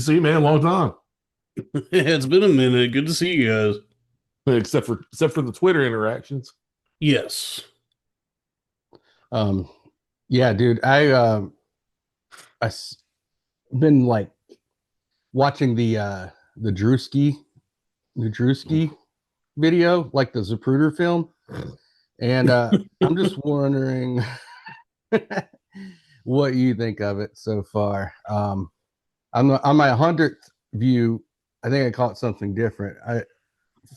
see you, man. Long time. It's been a minute. Good to see you guys. Except for the Twitter interactions. Yes. Um, yeah, dude, I been like watching the Drewuski video, like the Zapruder film, and I'm just wondering what you think of it so far. On my 100th view, I think I caught something different. I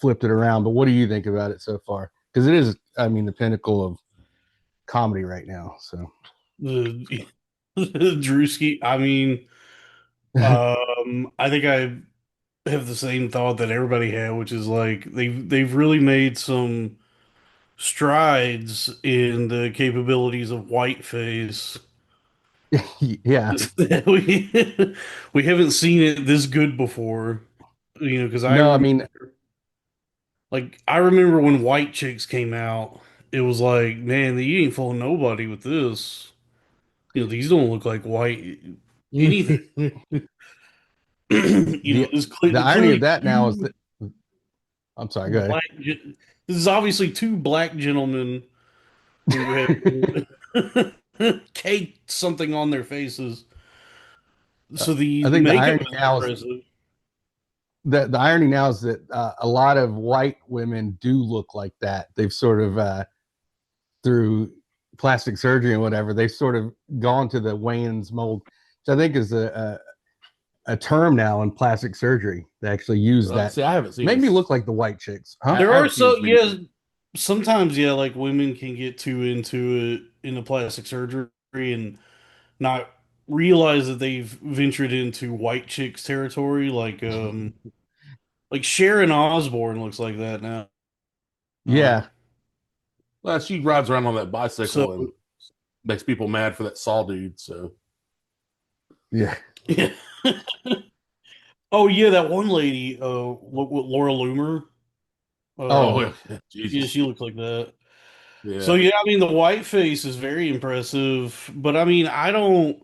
flipped it around, but what do you think about it so far? Because it is, I mean, the pinnacle of comedy right now. So The Drewski. I think I have the same thought that everybody had, which is like they've really made some strides in the capabilities of whiteface. yeah, We haven't seen it this good before, because no, I mean, I remember when White Chicks came out, it was like, man, you ain't fooling nobody with this. These don't look like white anything. the There's the irony of clearly that now is two that I'm sorry, go ahead. black. This is obviously two black gentlemen who have caked something on their faces. So I the think makeup is impressive. the irony now is that a lot of white women do look like that. They've sort of through plastic surgery and whatever, they've sort of gone to the Wayne's mold, which I think is a term now in plastic surgery. They actually use that. See, I haven't seen Make it. me look like the white chicks, huh? There I are haven't seen this yeah, video. sometimes like women can get too into it in the plastic surgery and not realize that they've ventured into white chicks territory. Like Sharon Osbourne looks like that now. Um, Yeah, Well, she rides around on that so bicycle and makes people mad for that Saw dude. So, yeah. yeah. Oh yeah, that one lady, Laura Loomer. oh Uh, yeah, yeah, Jesus, she looks like that. So yeah, yeah, the white face is very impressive, but I don't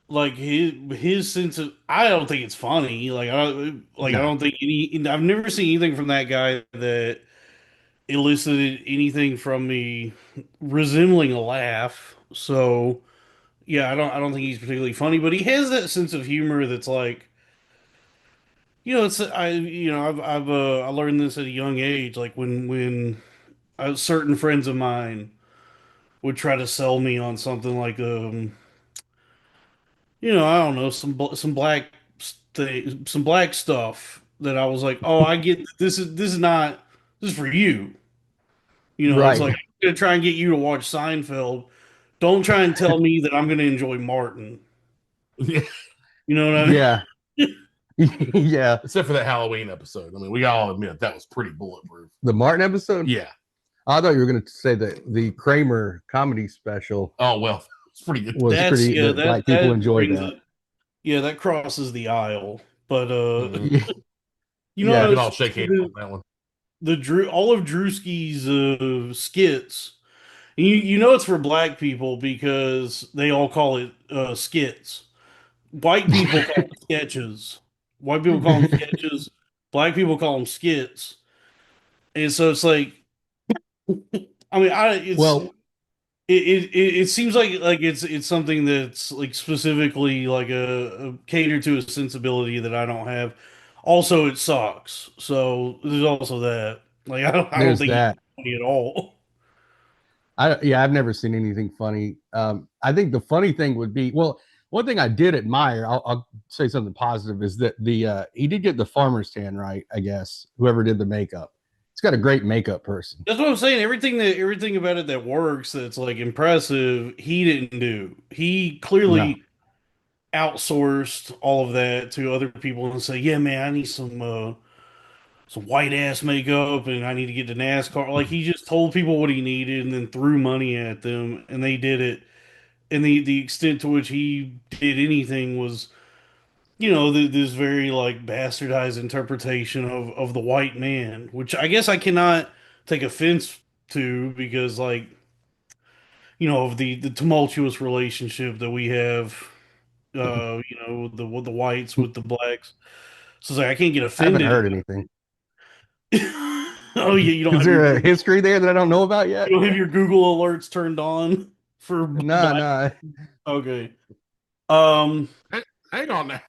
like his sense of. I don't think it's funny. I No, don't think any. I've never seen anything from that guy that elicited anything from me resembling a laugh. So yeah, I don't think he's particularly funny, but he has that sense of humor that's like, it's I learned this at a young age. Like when certain friends of mine would try to sell me on something like I don't know, some black some black stuff that I was like, oh, I get this is for you. It's right. like I'm gonna try and get you to watch Seinfeld. Don't try and tell me that I'm gonna enjoy Martin. yeah. You know what I Yeah, mean? yeah. Except for that Halloween episode. I mean, we all admit that was pretty bulletproof. The Martin episode. Yeah. I thought you were going to say that the Kramer comedy special Oh well, it's pretty good. was That's pretty. yeah, That that black people that enjoyed brings that. it. Yeah, that crosses the aisle. But Mhm. Yeah, We yeah. can all shake hands on that one. the Drew all of Drewski's skits. It's for black people because they all call it skits. White people call them sketches. White people call them sketches. Black people call them skits. And so it's like, Well, it seems like it's something that's like specifically like a catered to a sensibility that I don't have. Also, it sucks. So there's also that. Like I don't there's think that. it's funny at all. I've never seen anything funny. I think the funny thing would be, well, one thing I did admire. I'll say something positive is that the he did get the farmer's tan right. I guess whoever did the makeup, he's got a great makeup person. That's what I'm saying. Everything about it that works, that's like impressive, he didn't do. He No, clearly outsourced all of that to other people and say, "Yeah, man, I need some white ass makeup and I need to get to NASCAR." Like he just told people what he needed and then threw money at them and they did it. And the extent to which he did anything was, this very like bastardized interpretation of the white man, which I guess I cannot take offense to because like of the tumultuous relationship that we have the whites with the blacks. So it's like I can't get I haven't offended. heard anything. Oh yeah, Is there a history there that I don't know about yet? you don't have your Google alerts turned on for No. Okay. Hang on now.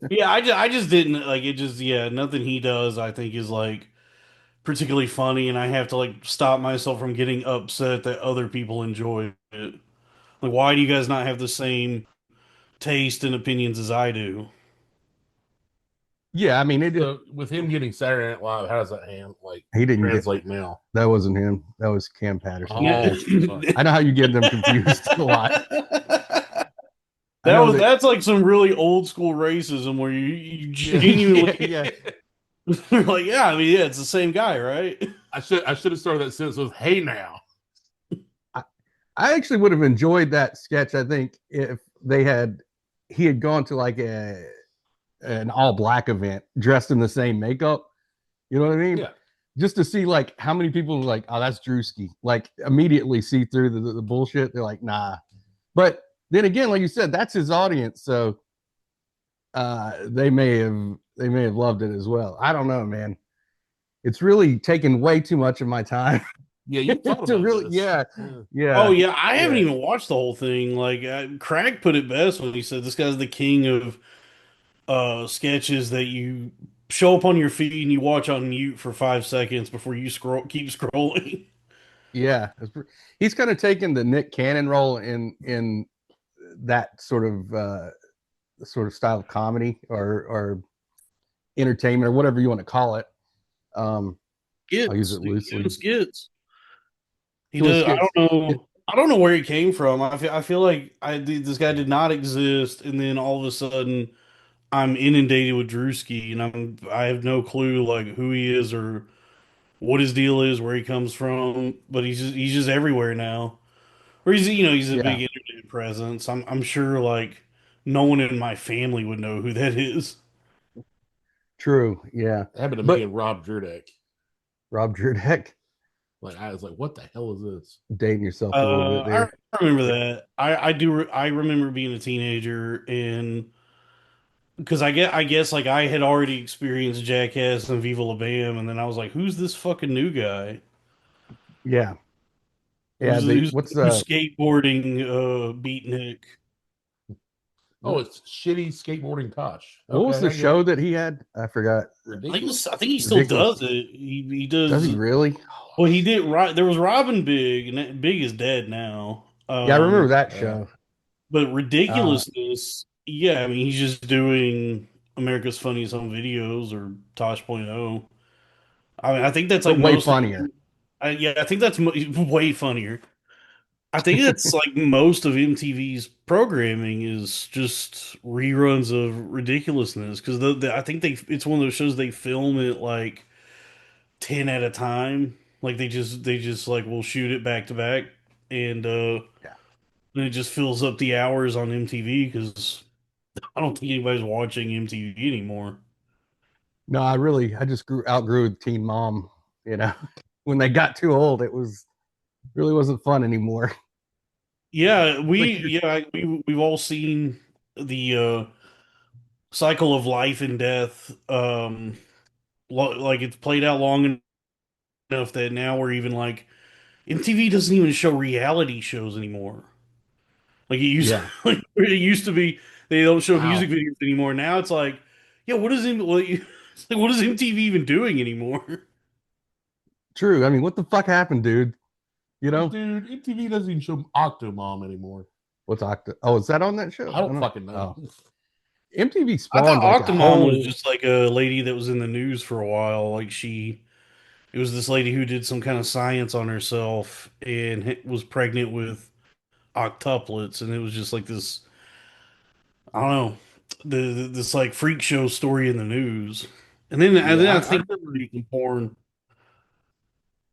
Yeah, I just didn't like it. Just nothing he does I think is like particularly funny, and I have to like stop myself from getting upset that other people enjoy it. Like, why do you guys not have the same taste and opinions as I do? Yeah, I mean, So with him getting Saturday Night Live, how does that he didn't translate now? That wasn't him. That was Cam Patterson. Yeah. I know how you get them confused a lot. That's like some really old school racism where you genuinely like, yeah, I mean, yeah, it's the same guy, right? I should have started that sentence with "Hey now." I actually would have enjoyed that sketch. I think if he had gone to like an all black event dressed in the same makeup. You know what I mean? Yeah. Just to see like how many people like, oh, that's Drewuski. Like immediately see through the bullshit. They're like, nah. But then again, like you said, that's his audience, so they may have loved it as well. I don't know, man. It's really taken way too much of my time. Yeah, you thought about really, this. yeah. Oh yeah, I haven't even watched the whole thing. Like Craig put it best when he said this guy's the king of sketches that you show up on your feed and you watch on mute for 5 seconds before you keep scrolling. Yeah, he's kind of taken the Nick Cannon role in that sort of style of comedy or entertainment or whatever you want to call it. I'll use it loosely. Skits. He does. I don't know where he came from. I feel like this guy did not exist, and then all of a sudden, I'm inundated with Drewuski, and I have no clue like who he is or what his deal is, where he comes from. But he's just everywhere now. Or he's a big internet presence. I'm sure like no one in my family would know who that is. True. Yeah. It happened to me and Rob Jurdeck. Rob Jurdeck. Like I was like, what the hell is this? Dating yourself a little bit there. I remember that. I remember being a teenager and because I guess like I had already experienced Jackass and Viva La Bam, and then I was like, who's this fucking new guy? Yeah. Yeah. Who's what's skateboarding beatnik? Oh, it's shitty skateboarding Tosh. What was the show that he had? I forgot. I think he still does it. He does. Does he really? Well, he did. Right, there was Robin Big, and Big is dead now. Yeah, I remember that show. But ridiculousness. Yeah, I mean, he's just doing America's Funniest Home Videos or Tosh.0. I mean, I think that's like way funnier. I think that's way funnier. I think that's like most of MTV's programming is just reruns of ridiculousness because I think it's one of those shows they film it like 10 at a time. Like they just like will shoot it back to back and and it just fills up the hours on MTV because I don't think anybody's watching MTV anymore. No, I just outgrew Teen Mom. You know, when they got too old, really wasn't fun anymore. Yeah, we've all seen the cycle of life and death. Like it's played out long enough that now we're even like MTV doesn't even show reality shows anymore. Like it used to be they don't show music videos anymore. Now it's like, yeah, what is MTV even doing anymore? True. I mean, what the fuck happened, dude? You know, dude, MTV doesn't even show Octomom anymore. What's Octo? Oh, is that on that show? I don't fucking know. Oh. MTV spawned. I thought Octomom was just like a lady that was in the news for a while. Like it was this lady who did some kind of science on herself and was pregnant with octuplets, and it was just like this. I don't know, this like freak show story in the news, and then I think I remember some porn.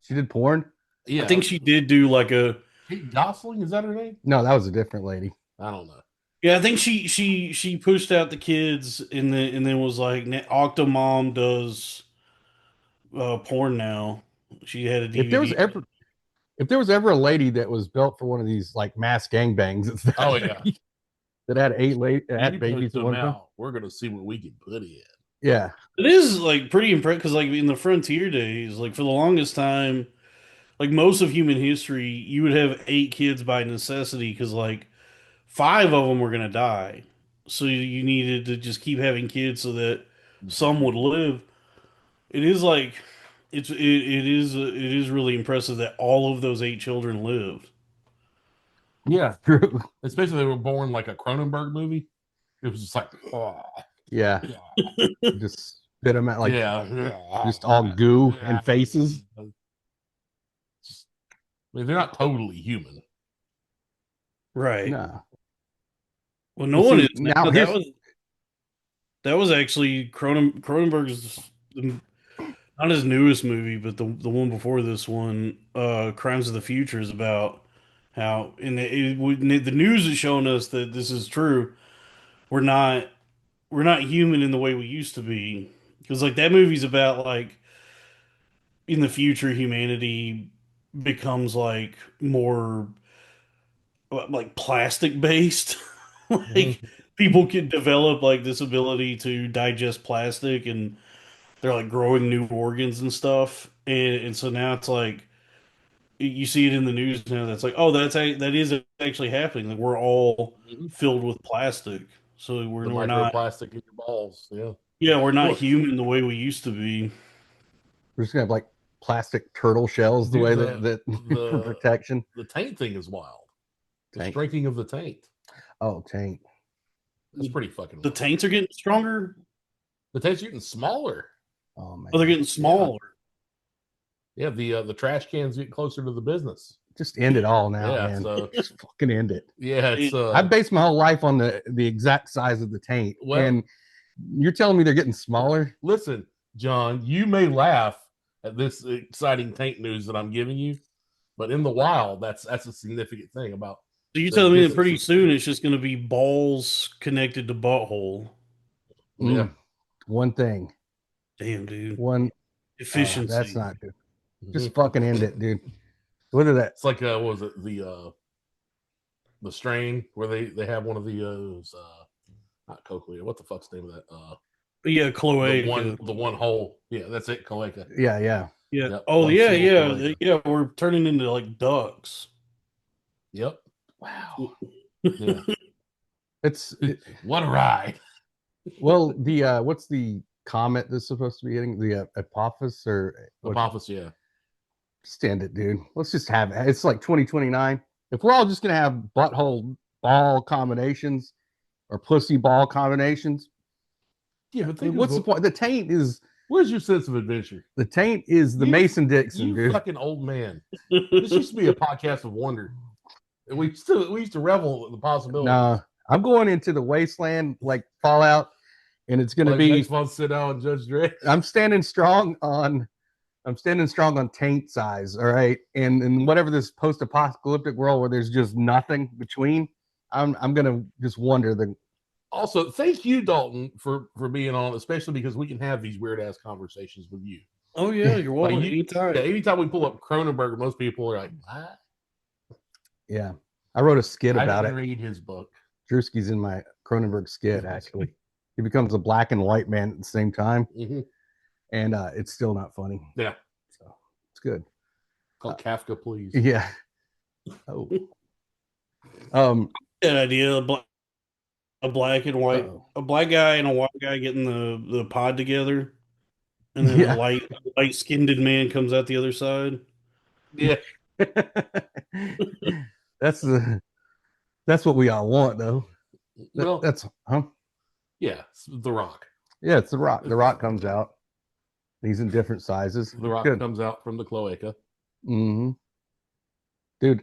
She did porn. Yeah, I think she did do like a Kate Gosling. Is that her name? No, that was a different lady. I don't know. Yeah, I think she pushed out the kids and then was like Octomom does porn now. She had a DVD. If there was ever a lady that was built for one of these like mass gangbangs, it's that lady. that had had You babies put at one them time. out, we're gonna see what we can put in. Yeah, It is like pretty impressive because like in the frontier days, like for the longest time, like most of human history, you would have 8 kids by necessity because like 5 of them were gonna die. So you needed to just keep having kids so that some would live. It is like it is really impressive that all of those 8 children lived. Yeah, true. especially they were born like a Cronenberg movie. It was just like, oh, Yeah, just spit them out like yeah, just all goo and faces. I mean, they're not totally human. Right. No. Well, no Well, one see, is now. now here's That was actually Cronenberg's not his newest movie, but the one before this one, Crimes of the Future, is about how the news is showing us that this is true. We're not we're not human in the way we used to be, because like that movie's about like in the future humanity becomes like more like plastic based. Like people can develop like this ability to digest plastic and they're like growing new organs and stuff. And so now it's like you see it in the news now that's like, oh, that is actually happening. Like we're all Mhm. filled with plastic. So we're The we're not microplastic in your balls. Yeah. yeah, we're not Look, human the way we used to be. we're just gonna have like plastic turtle shells the dude, way that for the protection. the taint thing is wild. The Taint. shrinking of the taint. Oh, taint. That's pretty fucking The wild. taints are getting stronger. The taint's getting smaller. Oh man. Oh, they're getting smaller. Yeah, the trash cans get closer to the business. Just end it all now, Yeah, man. so Just fucking end it. yeah, it's I based my whole life on the exact size of the taint, Well- and you're telling me they're getting smaller? listen, John, you may laugh at this exciting taint news that I'm giving you, but in the wild, that's a significant thing about. So you the telling me that distance pretty of- soon it's just going to be balls connected to butthole? Yeah. One thing. Damn, dude. One. Efficiency. That's not good. Mhm. Just fucking end it, dude. What is that? It's like what was it, the strain where they have one of those not cochlea. What the fuck's the name of that? But yeah, cloaca. The one hole. Yeah, that's it, cloaca. Yeah. Yeah. Yep, Oh one yeah, single yeah, cloaca. yeah. We're turning into like ducks. Yep. Wow. Yeah. What a ride. Well, the what's the comet that's supposed to be hitting the Apophis or Apophis, yeah. Stand it, dude. Let's just have it. It's like 2029. If we're all just gonna have butthole ball combinations or pussy ball combinations, Yeah, but what's the point? The taint is where's your sense of adventure? the You- Mason Dixon, You dude. fucking old man. This used to be a podcast of wonder. We used to revel in the possibility. No, I'm going into the wasteland like Fallout, and it's gonna be. next month, sit down and Judge Dredd. I'm standing strong on taint size, all right, and whatever this post-apocalyptic world where there's just nothing between. I'm gonna just wonder the. Also, thank you, Dalton, for being on, especially because we can have these weird ass conversations with you. Oh yeah, you're welcome Like, anytime. Yeah, anytime we pull up Cronenberg, most people are like, "What?" Yeah, I wrote a skit I about it. didn't read his book. Drewuski's in my Cronenberg skit, actually. He becomes a black and white man at the same time, and it's still not funny. Yeah, So it's good. called Kafka, please. Yeah. Oh. That idea, a black and white, Uh-oh. a black guy and a white guy getting the pod together, and then Yeah. a light skinned man comes out the other side. Yeah, That's what we all want, though. well, That's yeah, it's The Rock. Yeah, it's the Rock. The Rock comes out. He's in different sizes. The Rock Good. comes out from the cloaca. Mm-hmm. Dude,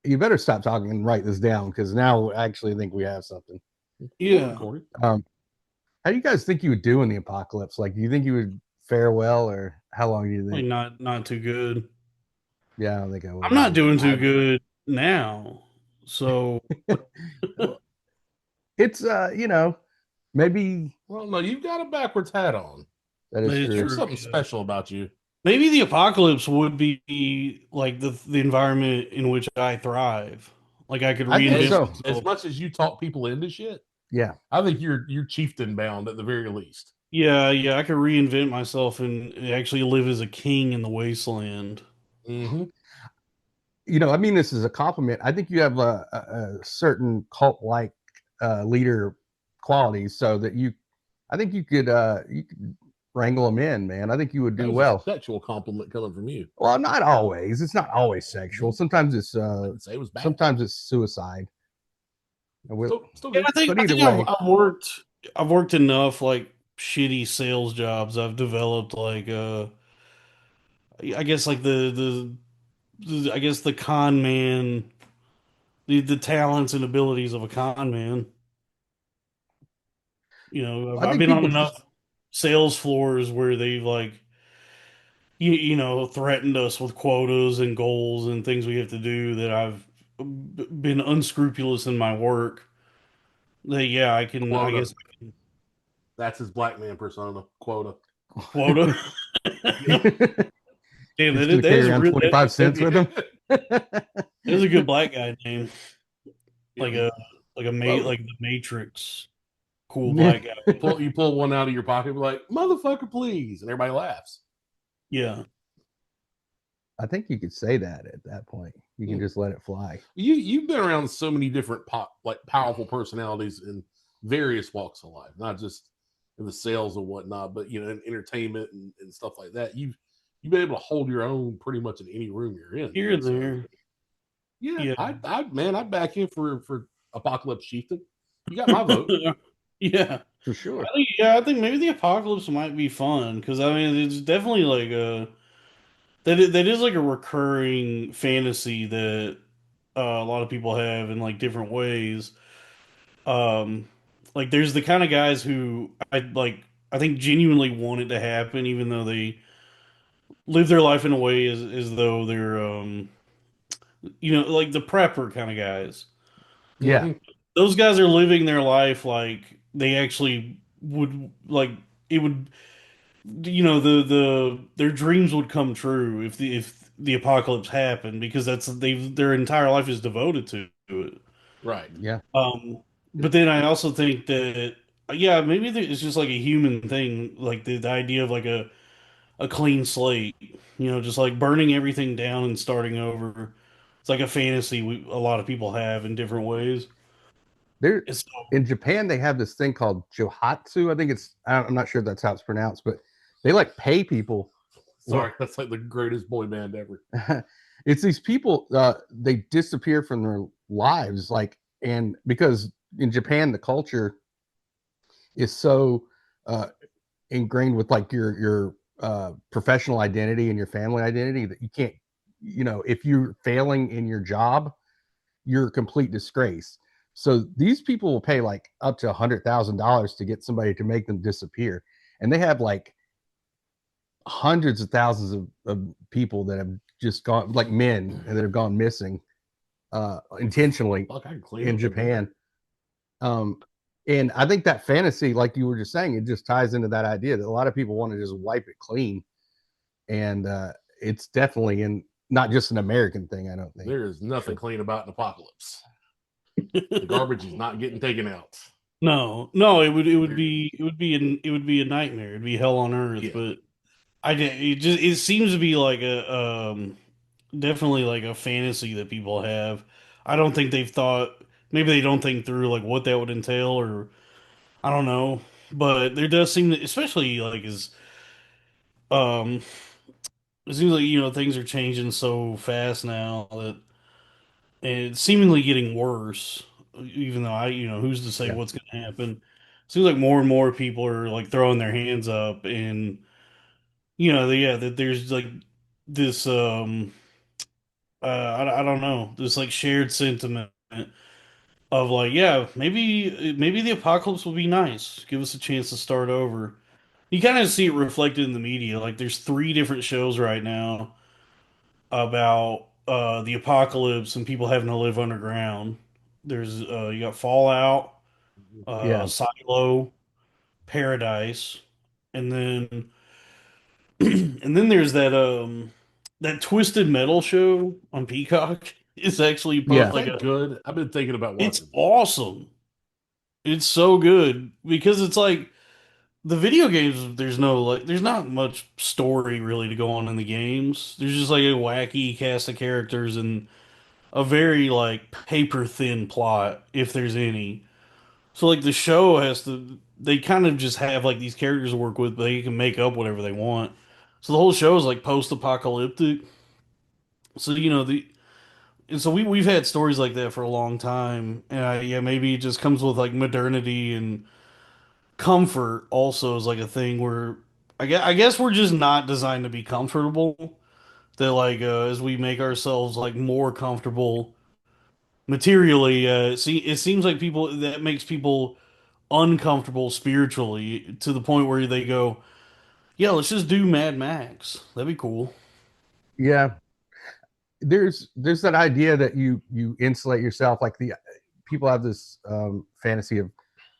you better stop talking and write this down because now I actually think we have something. Yeah. Recorded. How do you guys think you would do in the apocalypse? Like, do you think you would fare well, or how long do you Like think? not too good. Yeah, I don't think I would. I'm not doing too good now. So It's maybe Well, no, you've got a backwards hat on. that is That is true. There's true. something special about you. maybe the apocalypse would be like the environment in which I thrive. Like I could I think reinvent so. As myself. much as you talk people into shit, Yeah. I think you're chieftain bound at the very least. Yeah, I could reinvent myself and actually live as a king in the wasteland. Mm-hmm. I mean this is a compliment. I think you have a certain cult-like leader qualities, so that I think you could wrangle them in, man. I think you would That do was a well. sexual compliment coming from you. Well, not always. It's not always sexual. Sometimes it's I didn't say it was bad. sometimes it's suicide. Still Yeah, good. But I either think way, I've worked enough like shitty sales jobs. I've developed like I guess like I guess the con man, the talents and abilities of a con man. I I've think been on people just enough sales floors where they've like threatened us with quotas and goals and things we have to do that I've been unscrupulous in my work. That yeah, I Quota. guess That's his black man persona. Quota. quota. Damn, he's going to carry around 25 cents with him. that is a good black guy name. Like Yeah. like the Matrix. Cool black guy. You pull one out of your pocket, be like, motherfucker, please. And everybody laughs. Yeah. I think you could say that at that point. You can just let it fly. You've been around so many different powerful personalities in various walks of life, not just in the sales and whatnot, but in entertainment and stuff like that. You've been able to hold your own pretty much in any room you're in. Here and there. Yeah. I'd back in for Apocalypse Chieftain. You got my vote. Yeah, for sure. I think maybe the apocalypse might be fun because I mean it's definitely like that is like a recurring fantasy that a lot of people have in like different ways. Um, like there's the kind of guys who I think genuinely want it to happen, even though they live their life in a way as though they're like the prepper kind of guys. Yeah. Mhm. Those guys are living their life like they actually would like it would their dreams would come true if the apocalypse happened because their entire life is devoted to it. Right. Yeah. But then I also think that yeah, maybe it's just like a human thing, like the idea of like a clean slate, just like burning everything down and starting over. It's like a fantasy a lot of people have in different ways. There It's in Japan they have this thing called johatsu. I think I'm not sure that's how it's pronounced, but they like pay people. Sorry, that's like the greatest boy band ever. It's these people they disappear from their lives, like, and because in Japan the culture is so ingrained with like your professional identity and your family identity that you can't, if you're failing in your job, you're a complete disgrace. So these people will pay like up to $100,000 to get somebody to make them disappear, and they have like hundreds of thousands of people that have just gone, like men, and that have gone missing intentionally in Japan. And I think that fantasy, like you were just saying, it just ties into that idea that a lot of people want to just wipe it clean, and it's definitely not just an American thing. I don't think there is nothing clean about an apocalypse. The garbage is not getting taken out. No, it would be a nightmare. It'd be hell on earth. Yeah. But it seems to be like a definitely like a fantasy that people have. I don't think they've thought. Maybe they don't think through like what that would entail, or I don't know. But there does seem to, especially like um, it seems like things are changing so fast now that and it's seemingly getting worse. Even though who's to say yeah. what's going to happen? Seems like more and more people are like throwing their hands up, and that there's like this I don't know, this like shared sentiment of like, yeah, maybe the apocalypse will be nice. Give us a chance to start over. You kind of see it reflected in the media. Like there's three different shows right now about the apocalypse and people having to live underground. There's you got Fallout, Yeah. Silo, Paradise, and then and then there's that Twisted Metal show on Peacock. It's actually Yeah. like Is that good? I've been thinking about watching. it's awesome. It's so good because it's like the video games. There's no like, there's not much story really to go on in the games. There's just like a wacky cast of characters and a very like paper thin plot, if there's any. So like the show has to, they kind of just have like these characters to work with, but they can make up whatever they want. So the whole show is like post-apocalyptic. So and so we've had stories like that for a long time, and yeah, maybe it just comes with like modernity and comfort. Also, is like a thing where I guess we're just not designed to be comfortable. That like as we make ourselves like more comfortable materially, it seems like people that makes people uncomfortable spiritually to the point where they go, yeah, let's just do Mad Max. That'd be cool. Yeah. There's that idea that you insulate yourself. Like the people have this fantasy of,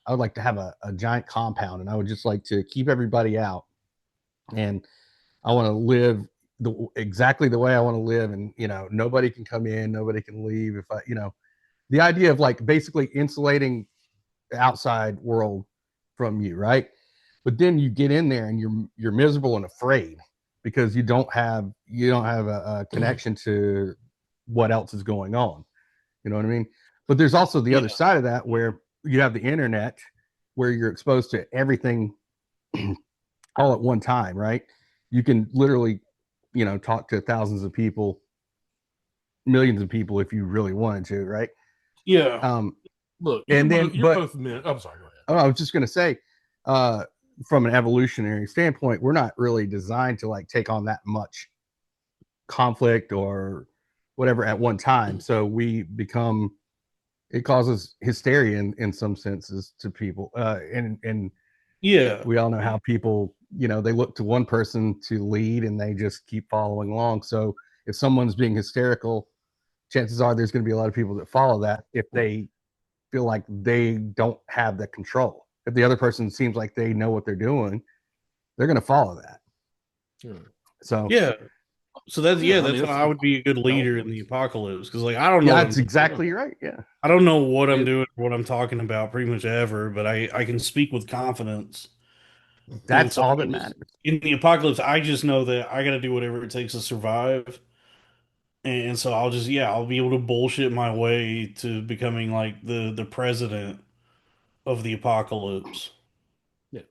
I would like to have a giant compound and I would just like to keep everybody out. And I want to live exactly the way I want to live. And, nobody can come in, nobody can leave. If the idea of like basically insulating the outside world from you, right? But then you get in there and you're miserable and afraid because you don't have a connection to what else is going on. You know what I mean? But there's also the other side of that where you have the internet where you're exposed to everything all at one time, right? You can literally, talk to thousands of people, millions of people if you really wanted to, right? Yeah. Look, and then you're both men. I'm sorry, go ahead. I was just going to say, from an evolutionary standpoint, we're not really designed to like take on that much conflict or whatever at one time. So it causes hysteria in some senses to people. And Yeah. we all know how people, they look to one person to lead and they just keep following along. So if someone's being hysterical, chances are there's going to be a lot of people that follow that if they feel like they don't have the control. If the other person seems like they know what they're doing, they're going to follow that. So yeah. So that's Yeah, I that's mean, why I would be a good leader in the apocalypse because like I don't know. yeah, what that's I'm exactly right. Yeah, I don't know what I'm doing, what I'm talking about, pretty much ever, but I can speak with confidence. And that's so all that matters. in the apocalypse, I just know that I got to do whatever it takes to survive. And so I'll be able to bullshit my way to becoming like the president of the apocalypse. Yeah.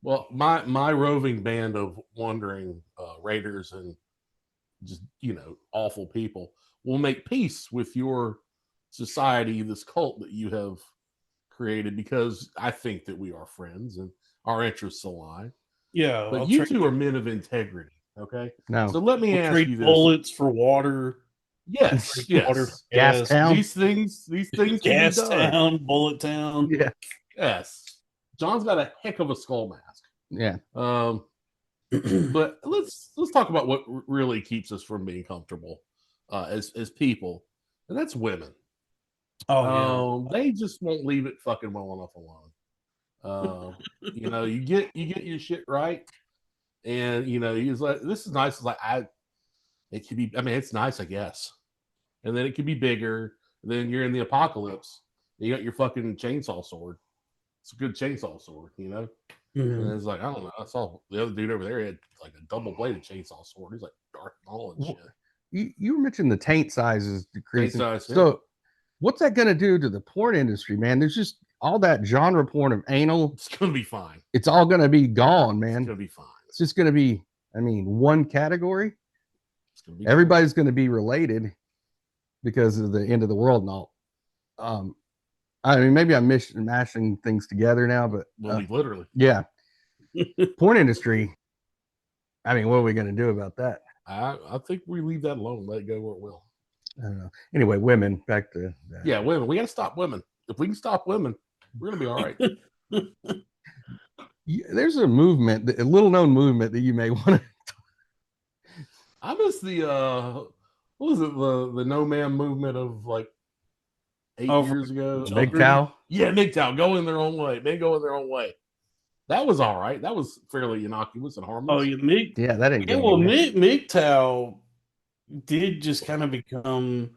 Well, my roving band of wandering raiders and just awful people will make peace with your society, this cult that you have created, because I think that we are friends and our interests align. Yeah, But I'll you trade two are men of integrity, okay? No. So let me we'll ask trade you this. bullets for water. Yes, Water for yes. Gas gas. town. These things can be Gas done. town, bullet town. Yeah, Yes. John's got a heck of a skull mask. yeah. But let's talk about what really keeps us from being comfortable as people, and that's women. Oh They just won't leave it fucking well enough alone. You get your shit right, and he's like, this is nice. It's like it could be. I mean, it's nice, I guess. And then it could be bigger. Then you're in the apocalypse. You got your fucking chainsaw sword. It's a good chainsaw sword, yeah. And it's like, I don't know. I saw the other dude over there had like a double bladed chainsaw sword. He's like Darth Maul and shit. You mentioned the taint size is decreasing. Taint size, so what's that going to do to the porn industry, man? There's just all that genre porn of anal. It's gonna be fine. It's all going to be gone, man. It's gonna be fine. It's just going to be, one category. It's gonna be Everybody's going to be related because of the end of the world and all. Maybe I'm mashing things together now, but literally. Yeah. Porn industry. What are we going to do about that? I think we leave that alone. Let it go where it will. I don't know. Anyway, women. Back to that. Yeah, women. We got to stop women. If we can stop women, we're gonna be all right. There's a movement, a little known movement that you may want to. I miss the what was it, the no man movement of like 8 years ago. MGTOW? Yeah, MGTOW. Go in their own way. Men go in their own way. That was all right. That was fairly innocuous and harmless. Oh, you yeah, that ain't yeah. good. Well, MGTOW did just kind of become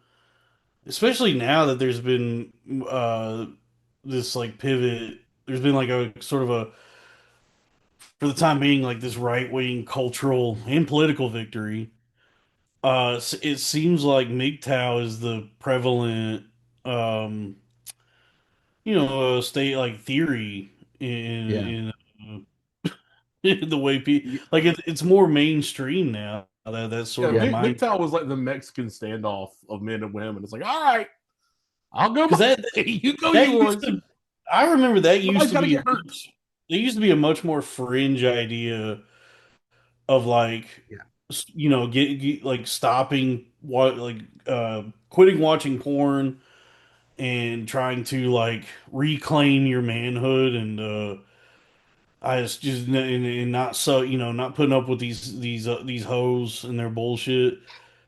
especially now that there's been this like pivot. There's been like a sort of a, for the time being, like this right wing cultural and political victory. It seems like MGTOW is the prevalent, um, state like theory Yeah. in the way people Yeah, like it's more mainstream now. That's sort of Yeah. mind, MGTOW was like the Mexican standoff of men and women. It's like, all right, I'll go. because that You go that used yours. to. I remember that used Somebody's to got to be get hurt. there used to be a much more fringe idea of like Yeah. get like stopping what like quitting watching porn and trying to like reclaim your manhood and I just and not so not putting up with these hoes and their bullshit.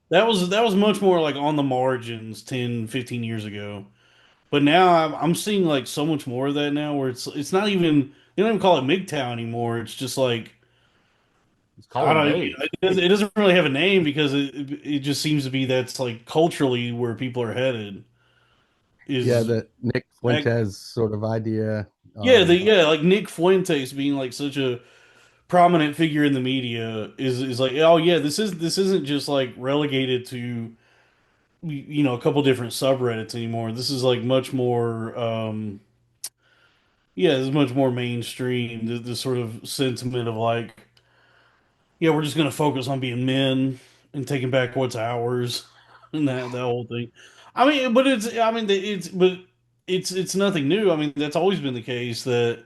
That was much more like on the margins 10, 15 years ago. But now I'm seeing like so much more of that now where it's not even, they don't even call it MGTOW anymore. It's just like, Just I call it a don't, day. it doesn't really have a name because it just seems to be that's like culturally where people are headed Yeah, is the Nick back, Fuentes sort of idea. yeah, like Nick Fuentes being like such a prominent figure in the media is like, oh yeah, this isn't just like relegated to a couple different subreddits anymore. This is like much more yeah, it's much more mainstream. The sort of sentiment of like, yeah, we're just gonna focus on being men and taking back what's ours, and that whole thing. I mean, but it's nothing new. I mean, that's always been the case that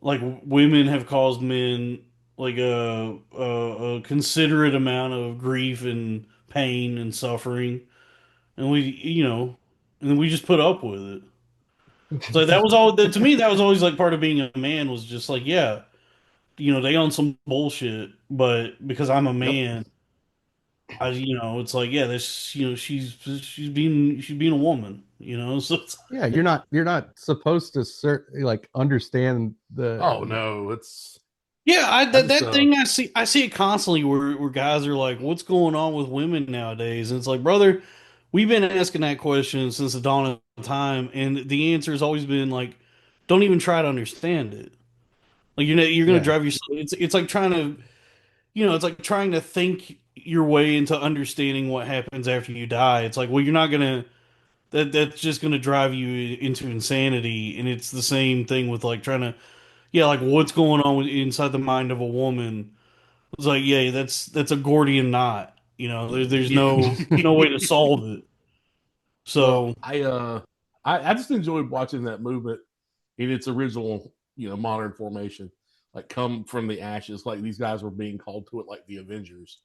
like women have caused men like a considerate amount of grief and pain and suffering, and and then we just put up with it. So that was all. To me, that was always like part of being a man was just like, yeah, they on some bullshit, but because I'm a Yep. man, it's like, yeah, this, she's being a woman, so it's Yeah, you're not supposed to like understand Oh the no, it's yeah, I that just that thing I see it constantly where guys are like, what's going on with women nowadays? And it's like, brother, we've been asking that question since the dawn of time, and the answer has always been like, don't even try to understand it. Like you're gonna yeah. drive yourself. It's like trying to it's like trying to think your way into understanding what happens after you die. It's like, well, you're not gonna that's just gonna drive you into insanity. And it's the same thing with like trying to, yeah, like what's going on inside the mind of a woman. It's like, yeah, that's a Gordian knot. There's yeah. no way to solve it. Well, So I just enjoyed watching that movement in its original, modern formation, like come from the ashes. Like these guys were being called to it, like the Avengers.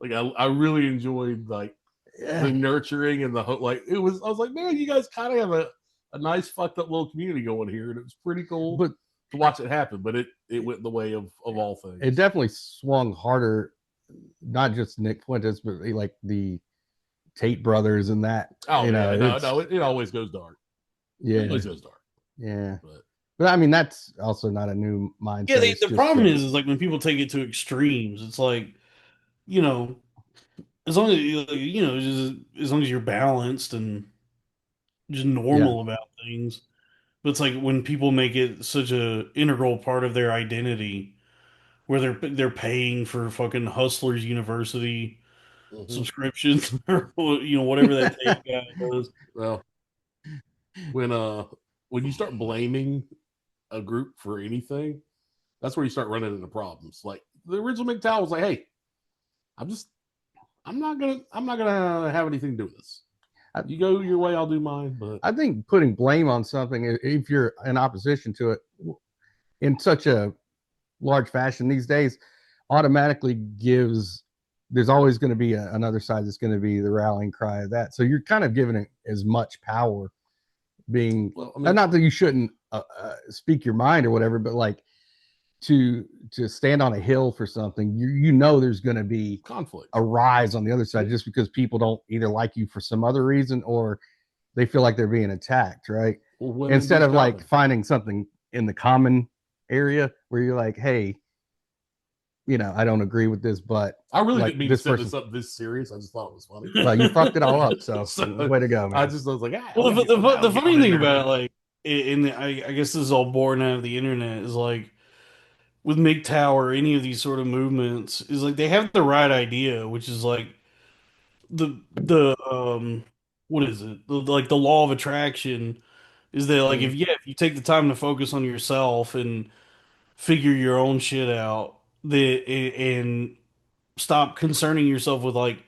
Like I really enjoyed like the Yeah. nurturing and the like. It was I was like, man, you guys kind of have a nice fucked up little community going here, and it was pretty cool But to watch it happen. But it went the way of all things. it definitely swung harder, not just Nick Fuentes, but like the Tate brothers and that. Oh yeah, no, It's no, it always goes dark. It yeah, always goes dark. yeah. But But I mean, that's also not a new yeah, mindset. It's the just problem is like when people take it to extremes. It's like, you know, as long as just as long as you're balanced and just yeah, normal about things. But it's like when people make it such a integral part of their identity, where they're paying for fucking Hustlers University mhm. subscriptions or whatever that tape guy does. Well, when when you start blaming a group for anything, that's where you start running into problems. Like the original McTowell was like, "Hey, I'm just, I'm not gonna have anything to do with this. You go your way, I'll do mine." But I think putting blame on something, if you're in opposition to it, in such a large fashion these days, automatically gives. There's always going to be another side that's going to be the rallying cry of that. So you're kind of giving it as much power, being well, I and mean, not that you shouldn't speak your mind or whatever, but like to stand on a hill for something, there's going to be conflict. a rise on the other side just because people don't either like you for some other reason or they feel like they're being attacked, right? Well, women Instead do of like common. finding something in the common area where you're like, hey, I don't agree with this, but I really like didn't mean to this set person, this up this serious. I just thought it was funny. well, you fucked it all up. So, So, way to go, man. I was like, Well, the I'll get funny one in thing there. about it, like, I guess this is all born out of the internet, is like with MGTOW or any of these sort of movements, is like they have the right idea, which is like the what is it? Like the law of attraction is that like if you take the time to focus on yourself and figure your own shit out, and stop concerning yourself with like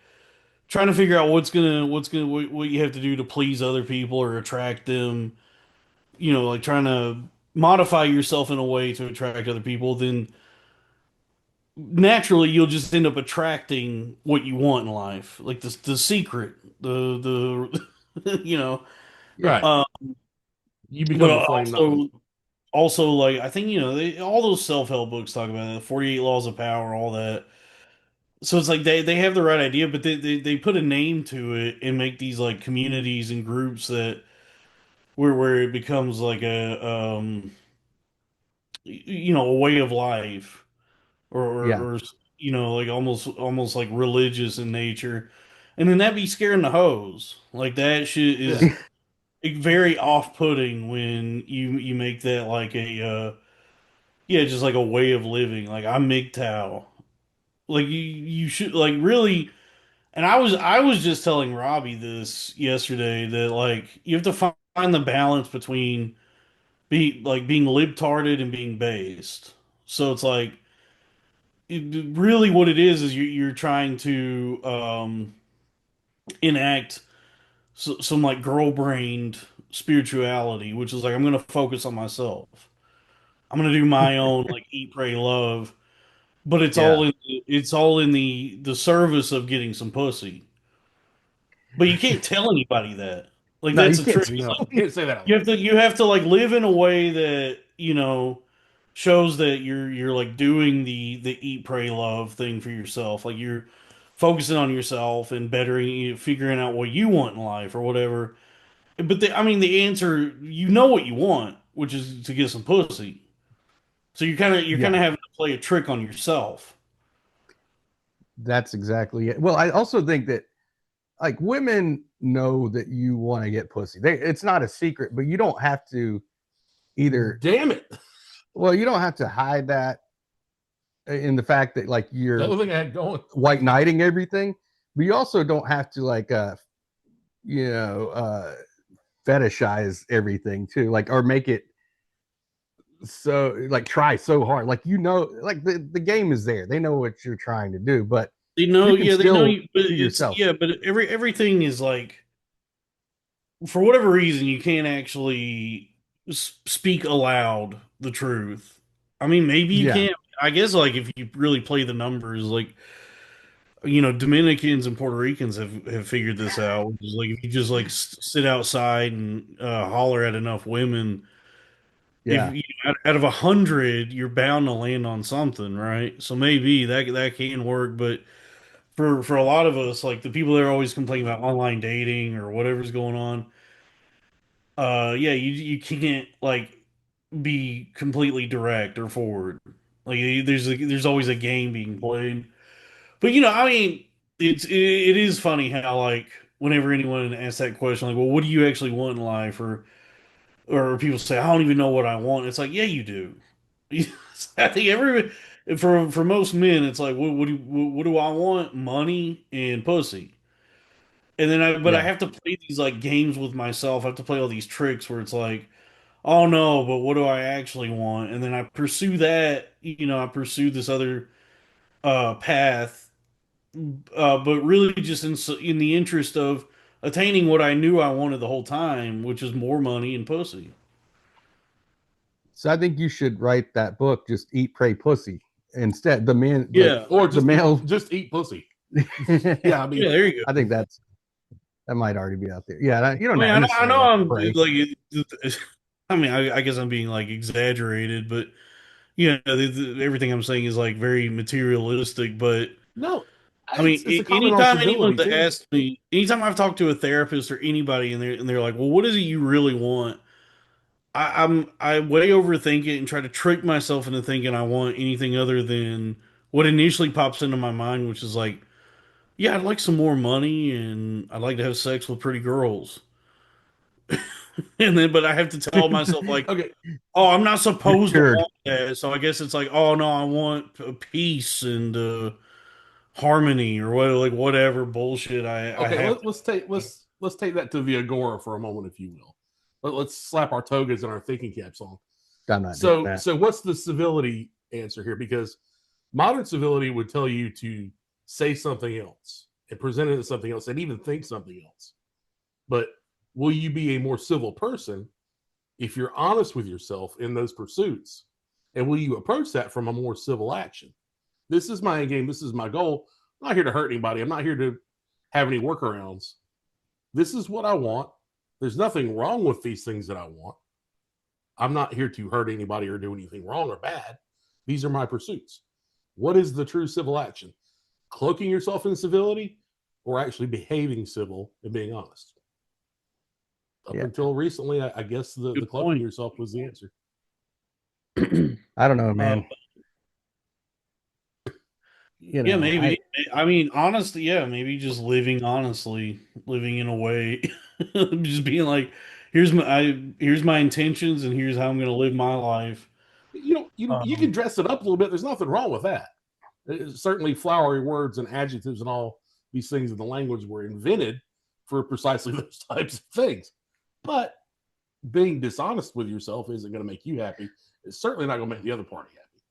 trying to figure out what you have to do to please other people or attract them, like trying to modify yourself in a way to attract other people, then naturally you'll just end up attracting what you want in life, like the secret, the Right. uh, You but become the flame, not the. also like I think all those self-help books talk about it, 48 laws of power, all that. So it's like they have the right idea, but they put a name to it and make these like communities and groups that where it becomes like a way of life, Yeah. or like almost like religious in nature, and then that be scaring the hoes. Like that shit Yeah. is very off-putting when you make that like yeah, just like a way of living. Like I'm MGTOW. Like you should like really. And I was just telling Robbie this yesterday that like you have to find the balance between being libtarded and being based. So it's like really what it is you're trying to enact some like girl-brained spirituality, which is like I'm gonna focus on myself. I'm gonna do my own like eat, pray, love, but Yeah. it's all in the service of getting some pussy. But you can't tell anybody that. Like No, that's you a can't. trick. You It's know, like can't say that out you loud. have to like live in a way that, shows that you're like doing the eat, pray, love thing for yourself. Like you're focusing on yourself and bettering, figuring out what you want in life or whatever. But I mean, the answer, you know what you want, which is to get some pussy. So you're kind of Yeah, having to play a trick on yourself. that's exactly it. Well, I also think that like women know that you want to get pussy. It's not a secret, but you don't have to either. Damn it. Well, you don't have to hide that in the fact that like The you're other thing I had going. white knighting everything, but you also don't have to like you know uh fetishize everything too, like or make it so like try so hard. Like like the game is there. They know what you're trying to do, but They know, you can yeah, they know still you, but be yourself. everything is like, for whatever reason, you can't actually speak aloud the truth. I mean, maybe you Yeah, can't. I guess, like, if you really play the numbers, like, Dominicans and Puerto Ricans have figured this out. Which is like, if you just like sit outside and holler at enough women, if yeah. out of 100, you're bound to land on something, right? So maybe that can work, but for a lot of us, like the people that are always complaining about online dating or whatever's going on, yeah, you can't like be completely direct or forward. Like there's always a game being played. But I mean, it is funny how like whenever anyone asks that question, like, well, what do you actually want in life, or people say, I don't even know what I want. It's like, yeah, you do. I think for most men, it's like, what do I want? Money and pussy. And then but I Yeah. have to play these like games with myself. I have to play all these tricks where it's like, oh no, but what do I actually want? And then I pursue that, I pursue this other path, but really just in the interest of attaining what I knew I wanted the whole time, which is more money and pussy. So I think you should write that book, just eat, pray, pussy. Instead, the man, like Yeah, Or the male. just eat pussy. Yeah, Yeah, I mean, yeah, there you I go. think that might already be out there. Yeah, you don't I mean, I know necessarily have to I'm pray. like, I mean, I guess I'm being like exaggerated, but everything I'm saying is like very materialistic. But no, I mean, it's a comment on anytime civility anyone's too. asked me, anytime I've talked to a therapist or anybody, and they're like, "Well, what is it you really want?" I way overthink it and try to trick myself into thinking I want anything other than what initially pops into my mind, which is like, yeah, I'd like some more money and I'd like to have sex with pretty girls. And then, but I have to tell myself like, Okay, oh, I'm not supposed to Matured. want that. So I guess it's like, oh no, I want peace and harmony or what, like whatever bullshit I okay. have Let's take that to the agora for a moment, if you will. Let's slap our togas and our thinking caps on. I'm not doing that. So what's the civility answer here? Because modern civility would tell you to say something else and present it as something else and even think something else. But will you be a more civil person if you're honest with yourself in those pursuits? And will you approach that from a more civil action? This is my end game. This is my goal. I'm not here to hurt anybody. I'm not here to have any workarounds. This is what I want. There's nothing wrong with these things that I want. I'm not here to hurt anybody or do anything wrong or bad. These are my pursuits. What is the true civil action? Cloaking yourself in civility or actually behaving civil and being honest? Up until recently, I guess the cloaking yourself was the answer. I don't know, man. You know, yeah, maybe. I mean, honestly, yeah, maybe just living honestly, living in a way, just being like, here's my intentions, and here's how I'm going to live my life. You can dress it up a little bit. There's nothing wrong with that. Certainly, flowery words and adjectives and all these things in the language were invented for precisely those types of things. But being dishonest with yourself isn't going to make you happy. It's certainly not going to make the other party happy.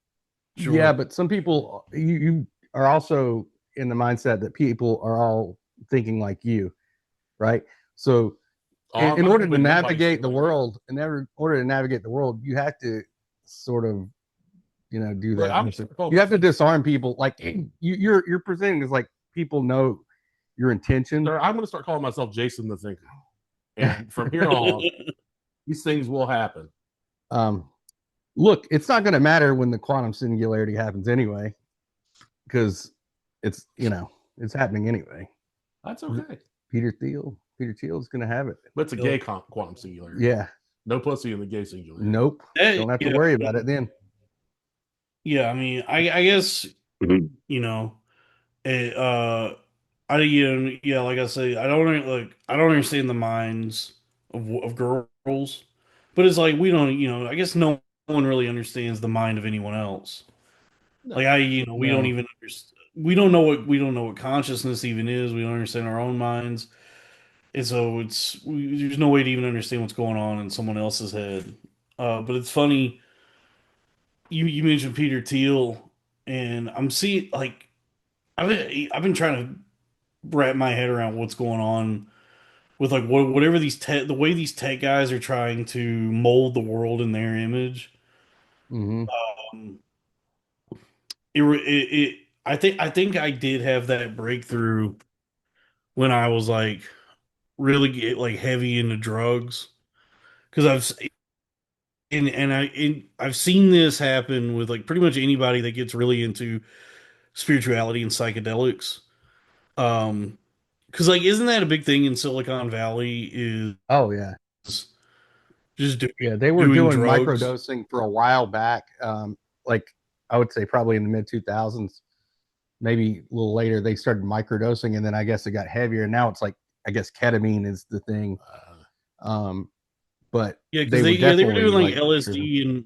Sure. Yeah, but some people, you are also in the mindset that people are all thinking like you, right? So, in order to navigate the world, you have to sort of, do that. You have to disarm people. Like you're presenting as like people know your intention. Sir, I'm going to start calling myself Jason the Thinker, and from here on, these things will happen. Look, it's not going to matter when the quantum singularity happens anyway, because it's happening anyway. That's okay. Peter Thiel is going to have it. But it's a gay quantum singularity. Yeah. No pussy in the gay singularity. Nope. Don't have to worry about it then. Yeah, I mean, I guess like I say, I don't understand the minds of girls, but it's like we don't, I guess no one really understands the mind of anyone else. No. Like we don't even understand. We don't know what consciousness even is. We don't understand our own minds, and so there's no way to even understand what's going on in someone else's head. But it's funny. You mentioned Peter Thiel, and I'm seeing like I've been trying to wrap my head around what's going on with like whatever the way these tech guys are trying to mold the world in their image. Mm-hmm. I think I did have that breakthrough when I was like really like heavy into drugs, because I've seen this happen with like pretty much anybody that gets really into spirituality and psychedelics. Because like, isn't that a big thing in Silicon Valley? Is just they were doing drugs. microdosing for a while back. Like I would say probably in the mid 2000s, maybe a little later they started microdosing, and then I guess it got heavier. And now it's like I guess ketamine is the thing. But yeah, because they were doing like LSD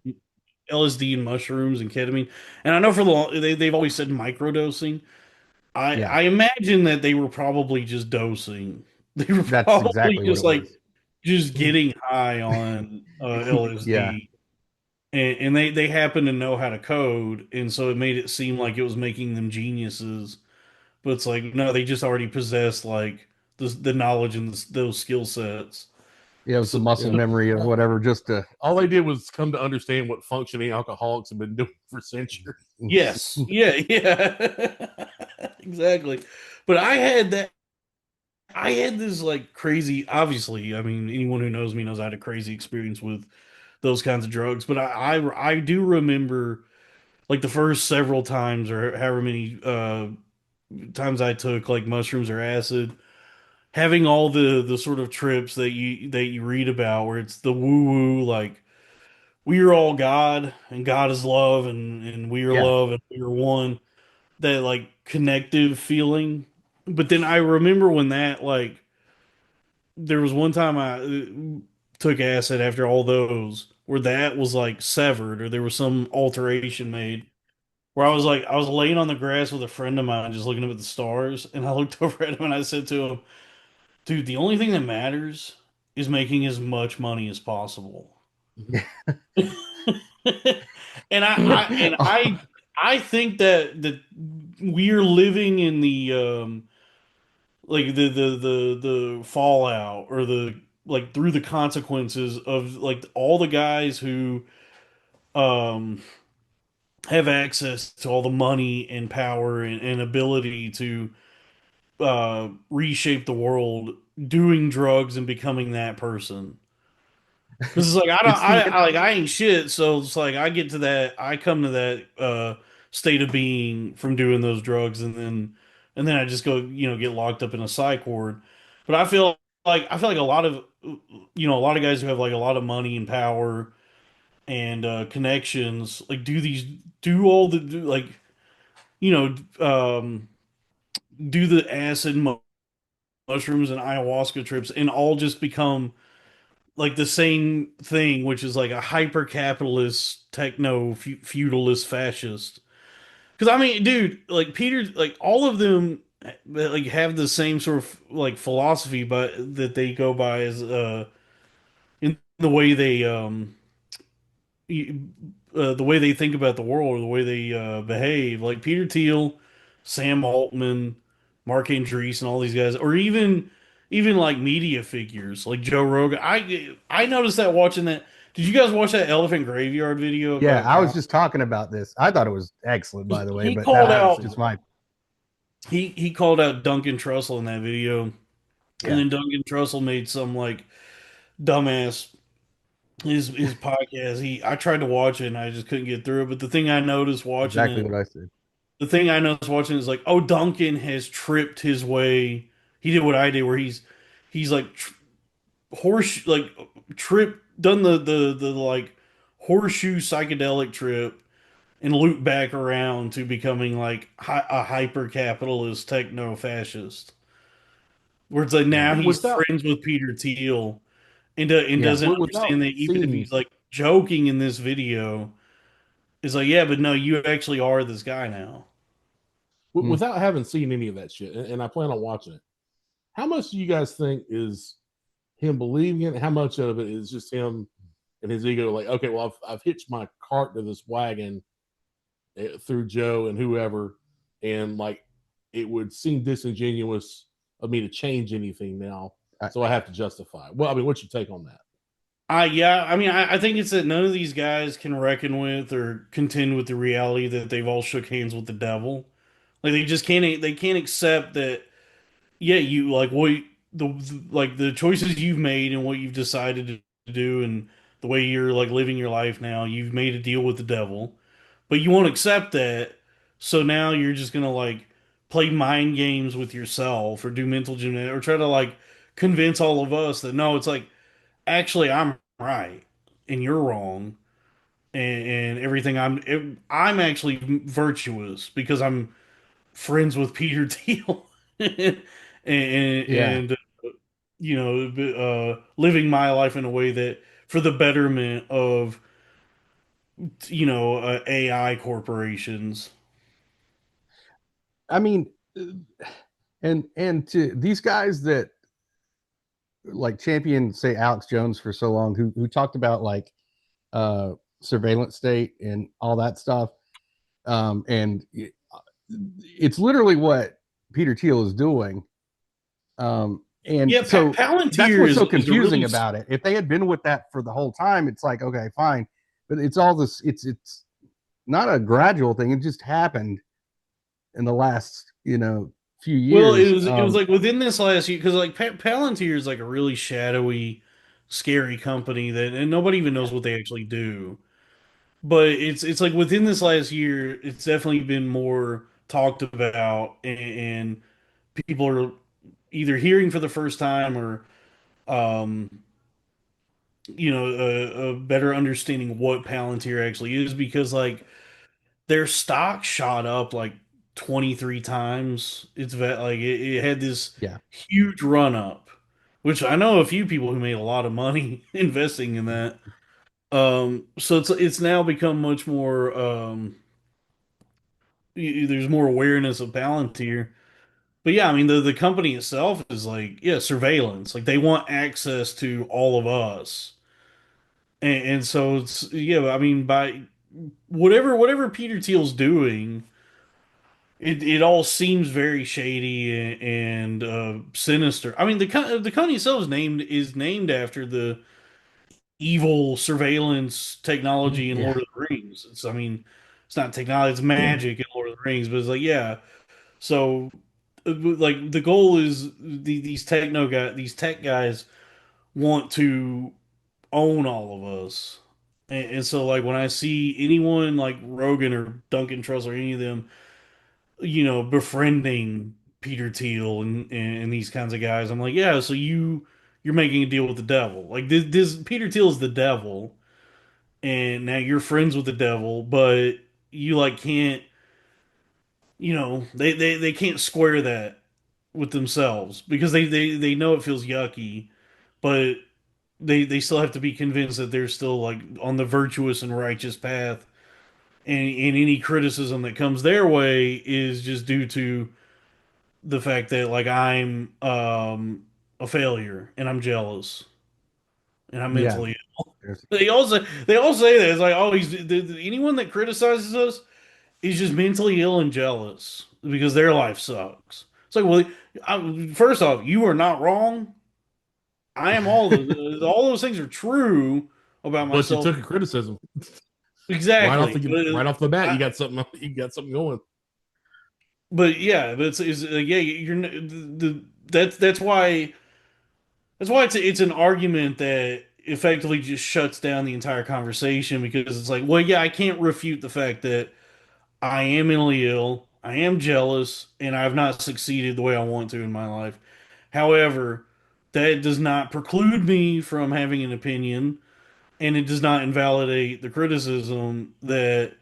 and mushrooms and ketamine. And I know for they've always said microdosing. I imagine that they were probably just dosing. They were probably exactly just like just getting high on LSD. Yeah. And they happen to know how to code, and so it made it seem like it was making them geniuses. But it's like, no, they just already possessed like the knowledge and those skill sets. Yeah, it was the muscle memory or whatever. All they did was come to understand what functioning alcoholics have been doing for centuries. Yes, yeah, exactly. But I had this like crazy. Obviously, I mean, anyone who knows me knows I had a crazy experience with those kinds of drugs. But I do remember like the first several times or however many times I took like mushrooms or acid, having all the sort of trips that you read about where it's the woo woo, like we are all God and God is love and we are love and we are one. that like connective feeling. But then I remember when that like there was one time I took acid after all those where that was like severed or there was some alteration made where I was laying on the grass with a friend of mine just looking up at the stars and I looked over at him and I said to him, "Dude, the only thing that matters is making as much money as possible." And I think that we're living in the like the fallout or the like through the consequences of like all the guys who um have access to all the money and power and ability to reshape the world doing drugs and becoming that person. Because it's like It's the I ain't shit, so it's like I come to that state of being from doing those drugs, and then I just go get locked up in a psych ward. But I feel like a lot of a lot of guys who have like a lot of money and power and connections like do all the like you know do the acid mushrooms and ayahuasca trips and all just become like the same thing, which is like a hyper capitalist, techno feudalist fascist. Because I mean, dude, like Peter, like all of them, like have the same sort of like philosophy, but that they go by as in the way they the way they think about the world or the way they behave. Like Peter Thiel, Sam Altman, Mark Andreessen, and all these guys, or even like media figures like Joe Rogan. I noticed that watching that. Did you guys watch that Elephant Graveyard video Yeah, about I was Kyle? just talking about this. I thought it was excellent, by the way, He but called that was out just my he called out Duncan Trussell in that video, and yeah, then Duncan Trussell made some like dumbass his podcast. I tried to watch it and I just couldn't get through it. But exactly what I said. the thing I noticed watching is like, oh, Duncan has tripped his way. He did what I did, where he's like horse like trip done the like horseshoe psychedelic trip and loop back around to becoming like a hyper capitalist techno fascist. Where it's like Yeah, now he's Without friends with Peter Thiel and yeah, doesn't without understand that even if seeing he's like joking in this video, it's like, yeah, but no, you actually are this guy now. mm. without having seen any of that shit, and I plan on watching it. How much do you guys think is him believing it? How much of it is just him and his ego? Like, okay, well, I've hitched my cart to this wagon through Joe and whoever, and like it would seem disingenuous of me to change anything now, I, so I have to justify it. Well, I mean, what's your take on that? Yeah, I mean, I think it's that none of these guys can reckon with or contend with the reality that they've all shook hands with the devil. Like they can't accept that. Yeah, you like what like the choices you've made and what you've decided to do and the way you're like living your life now. You've made a deal with the devil, but you won't accept that. So now you're just gonna like play mind games with yourself or do mental gymnastics or try to like convince all of us that no, it's like actually I'm right and you're wrong and everything I'm actually virtuous because I'm friends with Peter Thiel yeah. and living my life in a way that for the betterment of AI corporations. I mean, and to these guys that like champion, say Alex Jones for so long, who talked about like uh surveillance state and all that stuff, and it's literally what Peter Thiel is doing. And Yeah, so that's Palantir what's so is a confusing really about it. If they had been with that for the whole time, it's like, okay, fine. But it's all this, it's not a gradual thing. It just happened in the last, few well, years. it was like within this last year because like Palantir is like a really shadowy, scary company that and nobody even knows what they actually do. But it's like within this last year, it's definitely been more talked about, and people are either hearing for the first time or um, a better understanding what Palantir actually is because like their stock shot up like 23 times. It had this Yeah. huge run up, which I know a few people who made a lot of money investing in that. So it's now become much more. There's more awareness of Palantir. But yeah, I mean the company itself is like, yeah, surveillance. Like they want access to all of us. And so it's, yeah, I mean by whatever Peter Thiel's doing, it all seems very shady and sinister. I mean the company itself is named after the evil surveillance technology in Yeah. Lord of the Rings. I mean, it's not technology, it's magic in Lord of the Rings, but it's like, yeah. So like the goal is these tech guys want to own all of us. And so like when I see anyone like Rogan or Duncan Trussell or any of them, befriending Peter Thiel and these kinds of guys, I'm like, yeah, so you're making a deal with the devil. Like this Peter Thiel is the devil, and now you're friends with the devil, but you like can't, they can't square that with themselves because they know it feels yucky, but they still have to be convinced that they're still like on the virtuous and righteous path, and any criticism that comes their way is just due to the fact that like I'm a failure and I'm jealous and I'm Yeah. mentally ill. There's, They all say that it's like, oh, anyone that criticizes us is just mentally ill and jealous because their life sucks. It's like, well, first off, you are not wrong. I am all those things are true about But you myself. took a criticism Exactly. right off the bat. I, You got something going. but yeah, but yeah, that's why it's an argument that effectively just shuts down the entire conversation because it's like, well, yeah, I can't refute the fact that I am mentally ill, I am jealous, and I've not succeeded the way I want to in my life. However, that does not preclude me from having an opinion, and it does not invalidate the criticism that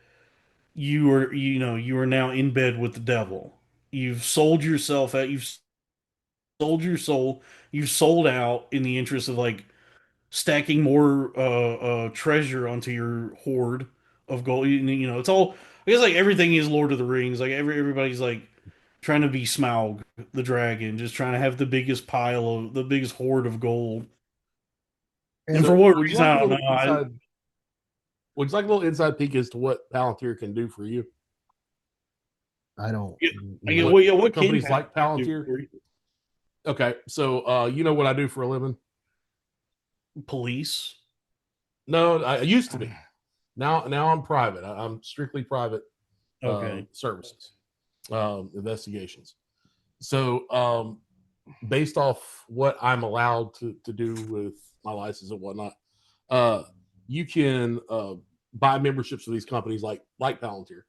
you are now in bed with the devil. You've sold yourself out, you've sold your soul, you've sold out in the interest of like stacking more treasure onto your hoard of gold. It's all, I guess like everything is Lord of the Rings. Like everybody's like trying to be Smaug the dragon, just trying to have the biggest hoard of gold. And and for So, what would you reason, like I a don't little know. inside? Would you like a little inside peek as to what Palantir can do for you? I don't Yeah, know. well, yeah, What what can companies like Palantir do Palantir? for you? Okay, so you know what I do for a living? Police. No, I used to be. Now I'm private. I'm strictly private Okay. services, investigations. So based off what I'm allowed to do with my license and whatnot, uh, you can buy memberships of these companies like Palantir.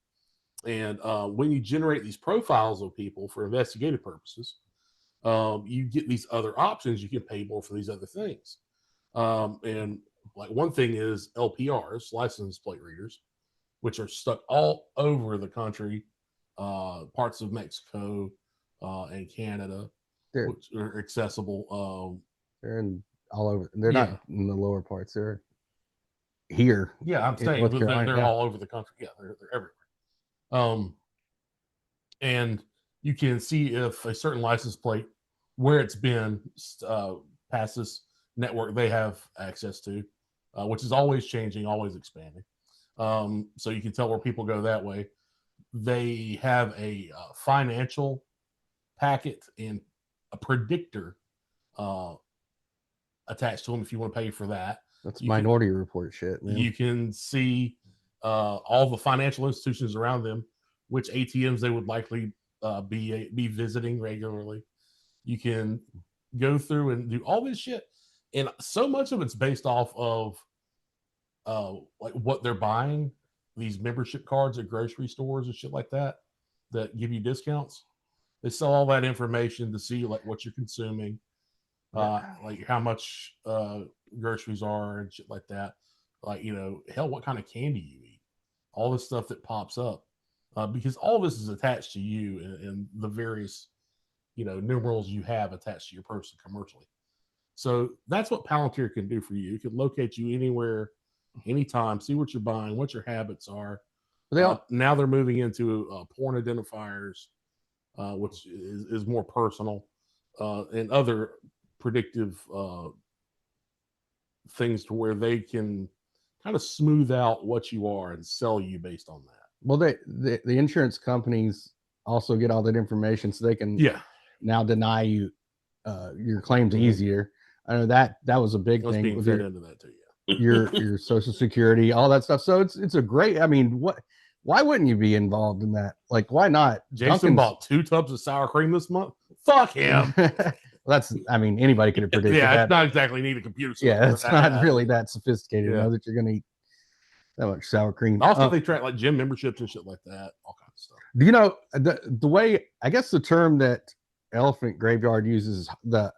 And when you generate these profiles of people for investigative purposes, you get these other options. You can pay more for these other things. And like one thing is LPRs, license plate readers, which are stuck all over the country, parts of Mexico and Canada, They're which are accessible. they're in all over. They're Yeah, not in the lower parts. They're here yeah, I'm in saying North but Carolina. they're Yeah. all over the country. Yeah, they're everywhere. Um, and you can see if a certain license plate, where it's been past this network they have access to, which is always changing, always expanding. So you can tell where people go that way. They have a financial packet and a predictor uh, attached to them if you want to pay for that. That's You can Minority Report shit, man. you can see all the financial institutions around them, which ATMs they would likely be visiting regularly. You can go through and do all this shit, and so much of it's based off of like what they're buying. These membership cards at grocery stores and shit like that give you discounts. They sell all that information to see like what you're consuming, like how much groceries are and shit like that. Like hell, what kind of candy you eat, all this stuff that pops up. because all this is attached to you and the various, numerals you have attached to your person commercially. So that's what Palantir can do for you. It can locate you anywhere, anytime, see what you're buying, what your habits are. Now they're moving into porn identifiers, which is more personal, and other predictive things to where they can kind of smooth out what you are and sell you based on that. Well, the insurance companies also get all that information, so they can now deny you your claims easier. I know that was a big thing. Being fed into that too, your Social Security, all that stuff. So it's a great. I mean, why wouldn't you be involved in that? Like, why not? Jason bought 2 tubs of sour cream this month. Fuck him. I mean, anybody could have predicted that. It's not exactly need a computer. Yeah, it's not really that sophisticated to know that you're going to eat that much sour cream. Also, they track like gym memberships and shit like that, all kinds of stuff. Do you know the way? I guess the term that Elephant Graveyard uses is the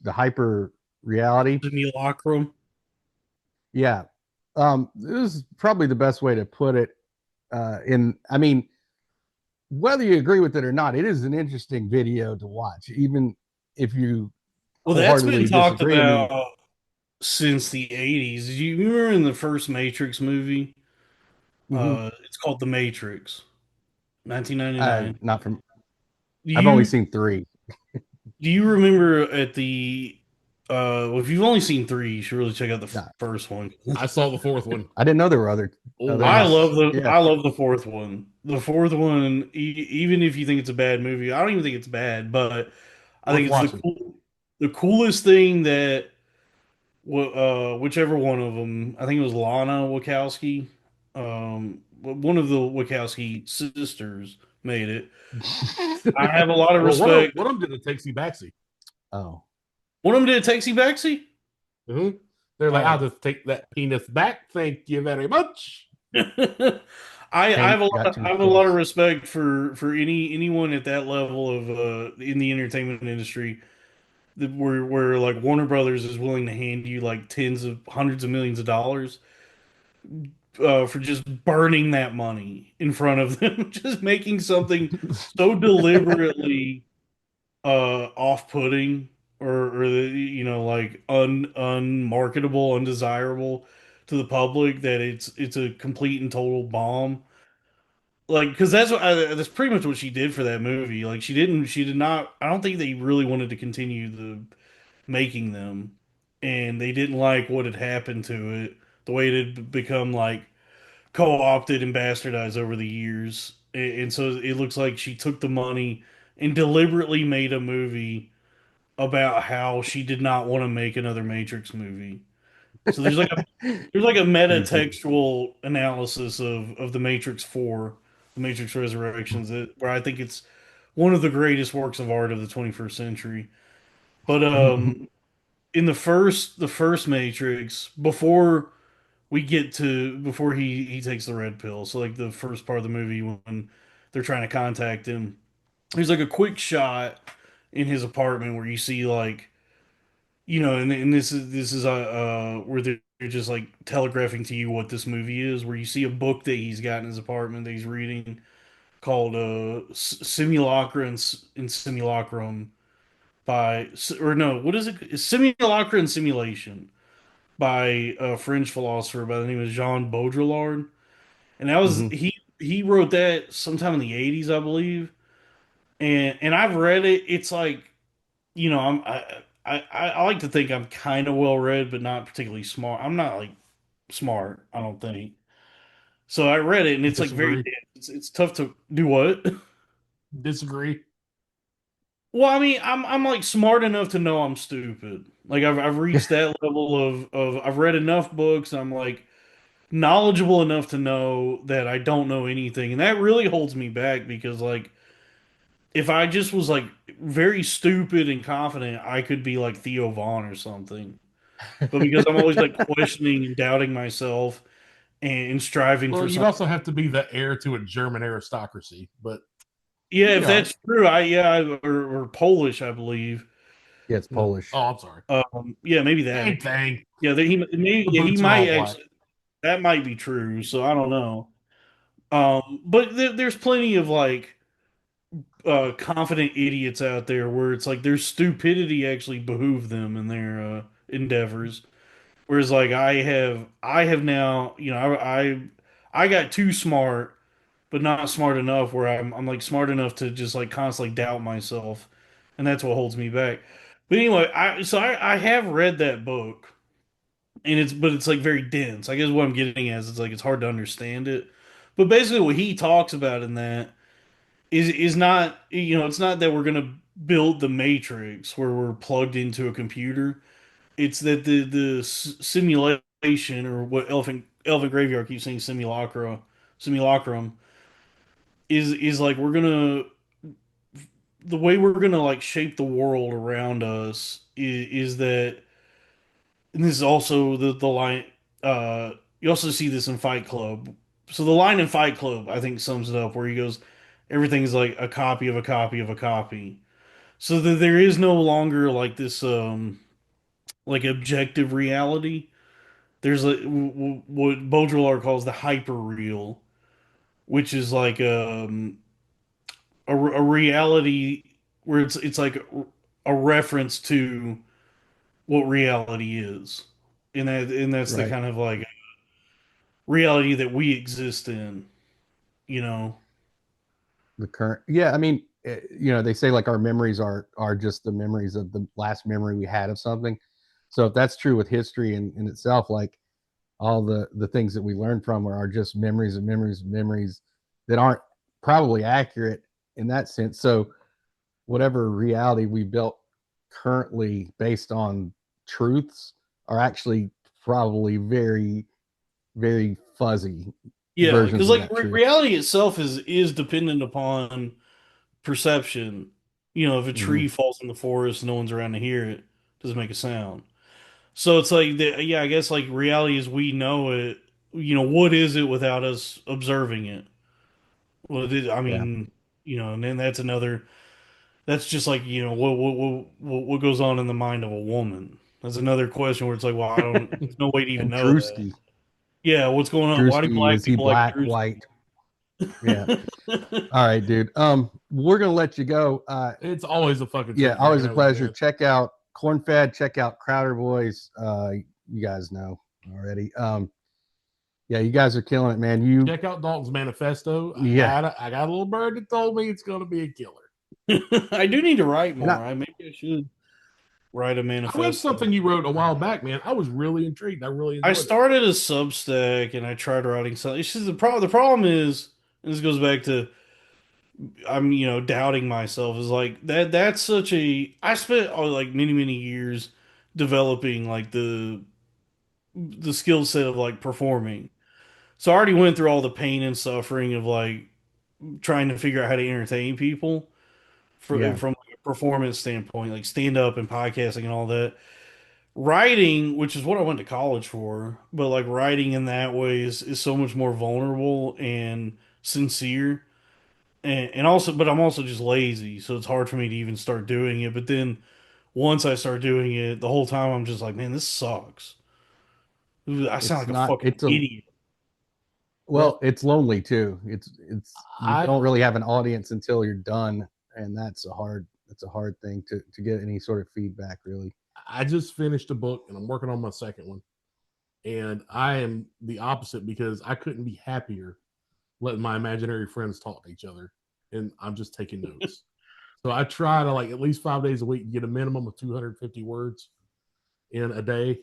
hyper reality simulacrum. Yeah, this is probably the best way to put it. I mean, whether you agree with it or not, it is an interesting video to watch, even if you. Well, that's been talked about since the 80s. You remember in the first Matrix movie? It's called The Matrix, 1999. Not from. I've only seen 3. Do you remember at the? Well, if you've only seen 3, you should really check out the first one. I saw the 4th one. I didn't know there were other. I love the 4th one. The 4th one, even if you think it's a bad movie, I don't even think it's bad, but I think it's the coolest thing that whichever one of them, I think it was Lana Wachowski, one of the Wachowski sisters made it. I have a lot of respect. One of them did a takesy backsy. Oh. One of them did a takesy backsy? Mm-hmm. They're like, I'll just take that penis back. Thank you very much. I have a lot of respect for anyone at that level of in the entertainment industry where like Warner Brothers is willing to hand you like hundreds of millions of dollars for just burning that money in front of them, just making something so deliberately off-putting or like unmarketable, undesirable to the public that it's a complete and total bomb. Like, because that's pretty much what she did for that movie. Like, she did not. I don't think they really wanted to continue the making them, and they didn't like what had happened to it, the way it had become like co-opted and bastardized over the years. And so it looks like she took the money and deliberately made a movie about how she did not want to make another Matrix movie. So there's like a meta textual analysis of the Matrix 4, the Matrix Resurrections, where I think it's one of the greatest works of art of the 21st century. But in the first Matrix, before he takes the red pill, so like the first part of the movie when they're trying to contact him, there's like a quick shot in his apartment where you see like, and this is where they're just like telegraphing to you what this movie is, where you see a book that he's got in his apartment that he's reading called Simulacra and Simulacrum what is it? It's Simulacra and Simulation by a French philosopher by the name of Jean Baudrillard. And that was he wrote that sometime in the 80s, I believe. And I've read it. It's like, I like to think I'm kind of well read, but not particularly smart. I'm not like smart, I don't think. So I read it, and it's Disagree. like it's tough to do what? Disagree. Well, I mean, I'm like smart enough to know I'm stupid. Like I've reached that level of I've read enough books. I'm like knowledgeable enough to know that I don't know anything, and that really holds me back because like if I just was like very stupid and confident, I could be like Theo Vaughn or something. But because I'm always like questioning and doubting myself and striving for something. You'd also have to be the heir to a German aristocracy, but yeah, if that's true, or Polish, I believe. Yeah, it's Polish. Oh, I'm sorry. Yeah, maybe that. Same thing. Yeah, he might actually, that might be true. So I don't know. But there's plenty of like confident idiots out there where it's like their stupidity actually behoove them in their endeavors. Whereas like I have now, I got too smart, but not smart enough where I'm like smart enough to just like constantly doubt myself, and that's what holds me back. But anyway, I have read that book, and it's like very dense. I guess what I'm getting at is it's like it's hard to understand it. But basically, what he talks about in that is not, it's not that we're gonna build the Matrix where we're plugged into a computer. It's that the simulation, or what Elvin Graveyard keeps saying, simulacrum, is like we're gonna the way we're gonna like shape the world around us is that, and this is also the line. You also see this in Fight Club. So the line in Fight Club, I think, sums it up where he goes, everything is like a copy of a copy of a copy. So that there is no longer like this like objective reality. There's like what Baudrillard calls the hyper real, which is like a reality where it's like a reference to what reality is, and that's the Right. kind of like reality that we exist in, you know. The current, yeah, I mean, they say like our memories are just the memories of the last memory we had of something. So if that's true with history in itself, like all the things that we learn from are just memories and memories and memories that aren't probably accurate in that sense. So whatever reality we built currently based on truths are actually probably very, very fuzzy Yeah, versions because of like that truth. reality itself is dependent upon perception. If a Hmm. tree falls in the forest, no one's around to hear it, doesn't make a sound. So it's like yeah, I guess like reality as we know it, what is it without us observing it? Well, I Yeah. mean, and then that's just like, what goes on in the mind of a woman. That's another question where it's like, well, there's no way to even And know that. Drewski. Yeah, what's going on? Why do Drewski, black is he people like black, Drew? white? Yeah. All right, dude. We're gonna let you go. It's always a fucking Yeah, treat always hanging a out with you, pleasure. man. Check out Cornfed, check out Crowder Boys. You guys know already. Yeah, you guys are killing it, man. Check out Dalton's manifesto. Yeah, I got a little bird that told me it's going to be a killer. I do need to write and more. Maybe I should write a I read manifesto. something you wrote a while back, man. I was really intrigued. I really I enjoyed it. started a Substack and I tried writing something. It's just the problem is, and this goes back to I'm doubting myself, is like that's such a I spent like many years developing like the skill set of like performing. So I already went through all the pain and suffering of like trying to figure out how to entertain people yeah, from like a performance standpoint, like stand up and podcasting and all that. Writing, which is what I went to college for, but like writing in that way is so much more vulnerable and sincere. And also, but I'm also just lazy, so it's hard for me to even start doing it. But then once I start doing it, the whole time I'm just like, man, this sucks. I sound it's like a not. fucking idiot. Well, Well, it's lonely too. It's you I don't really have an audience until you're done, and that's a hard thing to get any sort of feedback, really. I just finished a book and I'm working on my second one. And I am the opposite because I couldn't be happier letting my imaginary friends talk to each other. And I'm just taking notes. So I try to like at least 5 days a week get a minimum of 250 words in a day.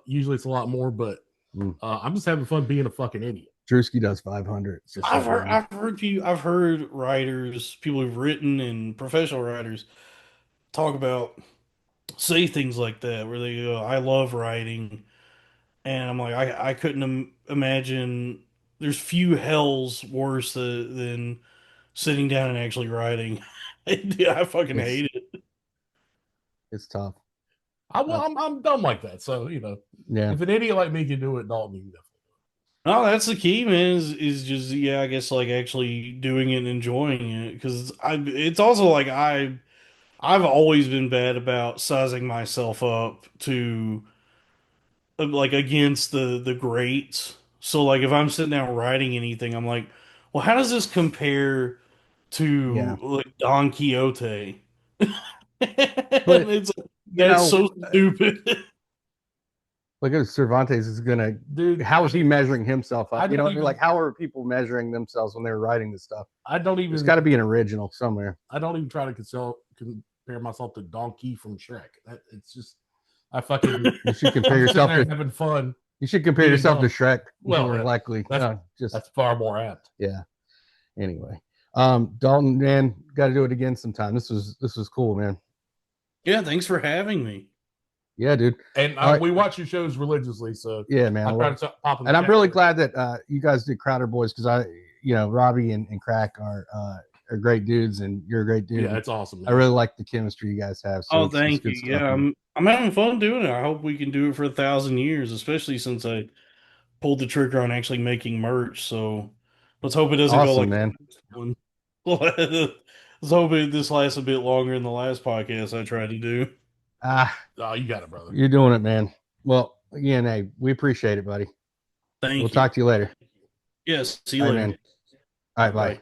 Usually it's a lot more, but Mm. I'm just having fun being a fucking idiot. Drewski does 500. Just so you know. I've heard writers, people who've written and professional writers talk about say things like that where they go, I love writing, and I'm like, I couldn't imagine there's few hells worse than sitting down and actually writing. I fucking It's hate it. it's tough. Well, Uh, I'm dumb like that. So, yeah, if an idiot like me can do it, Dalton, you can definitely. No, that's the key, man. Is just, yeah, I guess like actually doing it and enjoying it, because it's also like I've always been bad about sizing myself up to like against the greats. So like if I'm sitting down writing anything, I'm like, well, how does this compare Yeah. to like Don Quixote? But It's you that's know, so stupid. look at Cervantes is gonna. Dude, How is he measuring himself I up? You know, don't even- like how are people measuring themselves when they're writing this stuff? I don't There's even. got to be an original somewhere. I don't even try to compare myself to Donkey from Shrek. It's just I fucking. You should compare I'm yourself sitting to. there having fun. You should compare being yourself to dumb. Shrek. Well, More likely. Just That's far more apt. yeah. Anyway, Dalton, man, got to do it again sometime. This was cool, man. Yeah, thanks for having me. Yeah, dude. And right. we watch your shows religiously, so Yeah, man. I try to pop them. And I'm really glad that you guys did Crowder Boys because Robbie and Crack are great dudes, and you're a great dude. Yeah, it's awesome. Man. I really like the chemistry you guys have. So Thank you. Yeah, I'm having fun doing it. I hope we can do it for 1,000 years, especially since I pulled the trigger on actually making merch. So let's hope it doesn't go like man. One. Let's hope this lasts a bit longer than the last podcast I tried to do. Oh, you got it, brother. You're doing it, man. Well, again, hey, we appreciate it, buddy. Thank you. We'll talk to you later. Yes, see you later. Man. All right, bye.